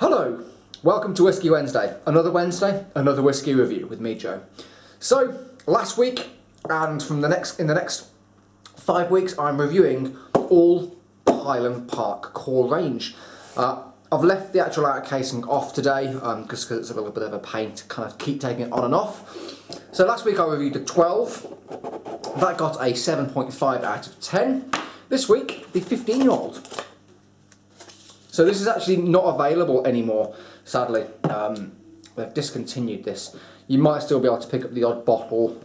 Hello, welcome to Whiskey Wednesday. Another Wednesday, another whiskey review with me, Joe. So, last week and in the next 5 weeks, I'm reviewing all the Highland Park core range. I've left the actual outer casing off today because it's a little bit of a pain to kind of keep taking it on and off. So last week I reviewed the 12. That got a 7.5 out of 10. This week, the 15-year-old. So this is actually not available anymore, sadly. They've discontinued this. You might still be able to pick up the odd bottle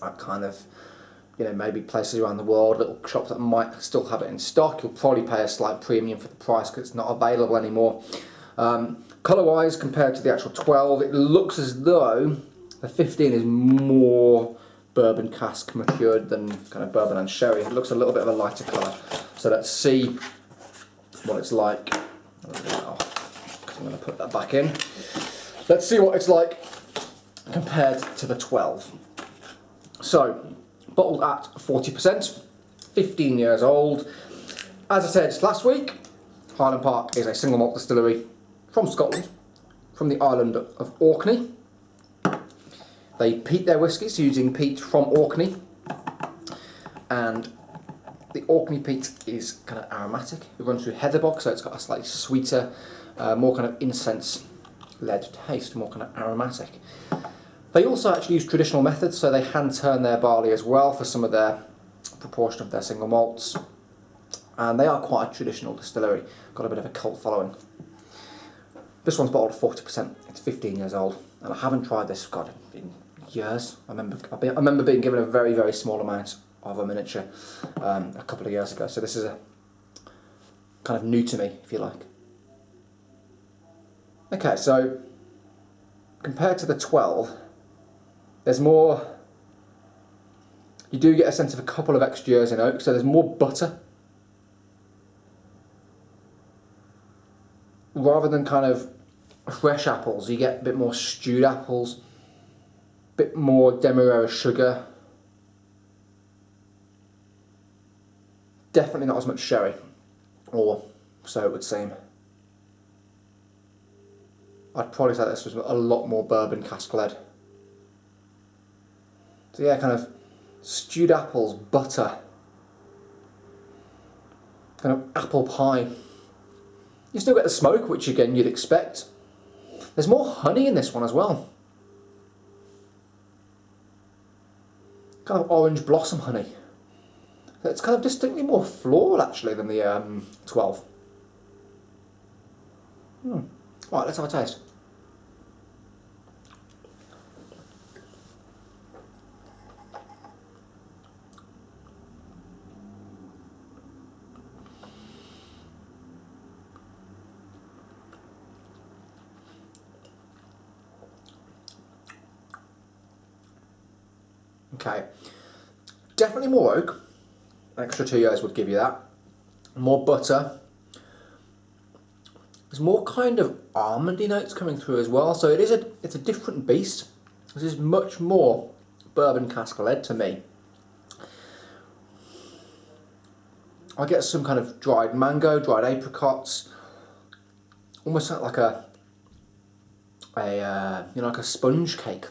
at kind of, maybe places around the world, little shops that might still have it in stock. You'll probably pay a slight premium for the price because it's not available anymore. Colour-wise, compared to the actual 12, it looks as though the 15 is more bourbon cask matured than kind of bourbon and sherry. It looks a little bit of a lighter colour. So let's see what it's like. I'm going to put that back in. Let's see what it's like compared to the 12. So, bottled at 40%, 15 years old. As I said last week, Highland Park is a single malt distillery from Scotland, from the island of Orkney. They peat their whiskies using peat from Orkney, and the Orkney peat is kind of aromatic. It runs through heatherbog, so it's got a slightly sweeter, more kind of incense-led taste, more kind of aromatic. They also actually use traditional methods, so they hand turn their barley as well for some of their proportion of their single malts. And they are quite a traditional distillery, got a bit of a cult following. This one's bottled at 40%, it's 15 years old, and I haven't tried this, God, in years. I remember being given a very, very small amount of a miniature a couple of years ago, so this is a kind of new to me, if you like. Okay, so compared to the 12, there's more, you do get a sense of a couple of extra years in oak, so there's more butter. Rather than kind of fresh apples, you get a bit more stewed apples, a bit more demerara sugar. Definitely not as much sherry, or so it would seem. I'd probably say this was a lot more bourbon cask led. So yeah, kind of stewed apples, butter, kind of apple pie. You still get the smoke, which again you'd expect. There's more honey in this one as well. Kind of orange blossom honey. It's kind of distinctly more floral actually than the 12. Right, let's have a taste. Okay, definitely more oak. Extra 2 years would give you that. More butter. There's more kind of almondy notes coming through as well. So it's a different beast. This is much more bourbon cask led to me. I get some kind of dried mango, dried apricots, almost like like a sponge cake.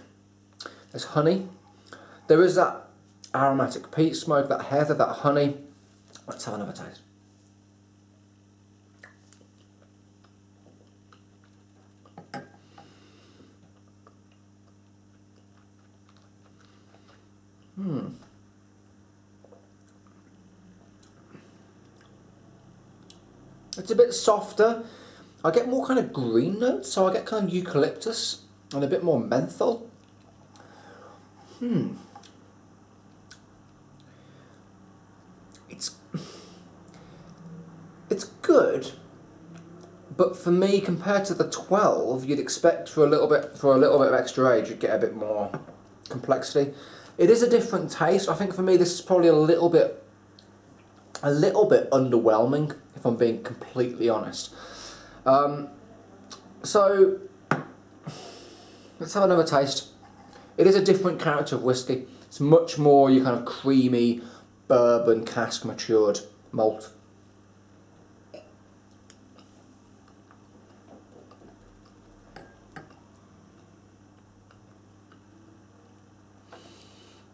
There's honey. There is that aromatic peat smoke, that heather, that honey. Let's have another taste. It's a bit softer. I get more kind of green notes, so I get kind of eucalyptus and a bit more menthol. It's good, but for me, compared to the 12, you'd expect for a little bit of extra age, you'd get a bit more complexity. It is a different taste. I think for me, this is probably a little bit underwhelming, if I'm being completely honest. So let's have another taste. It is a different character of whiskey. It's much more your kind of creamy bourbon cask matured malt.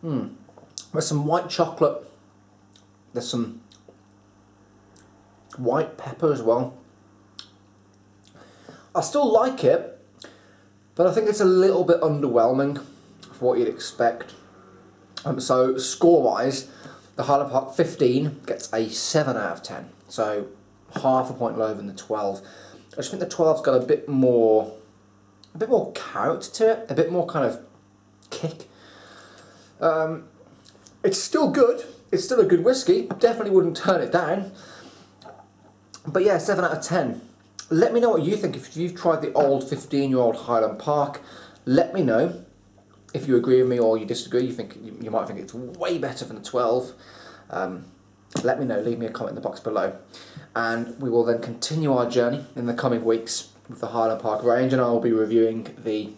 There's some white chocolate. There's some white pepper as well. I still like it, but I think it's a little bit underwhelming for what you'd expect. So score-wise, the Highland Park 15 gets a 7 out of 10. So half a point lower than the 12. I just think the 12's got a bit more character to it, a bit more kind of kick. It's still good. It's still a good whiskey. Definitely wouldn't turn it down. But yeah, 7 out of 10. Let me know what you think. If you've tried the old 15-year-old Highland Park, let me know if you agree with me or you disagree. You might think it's way better than the 12. Let me know. Leave me a comment in the box below. And we will then continue our journey in the coming weeks with the Highland Park range, and I will be reviewing the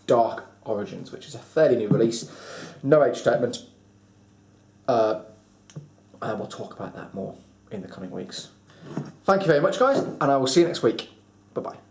Dark Origins, which is a fairly new release. No age statement. And we'll talk about that more in the coming weeks. Thank you very much, guys, and I will see you next week. Bye-bye.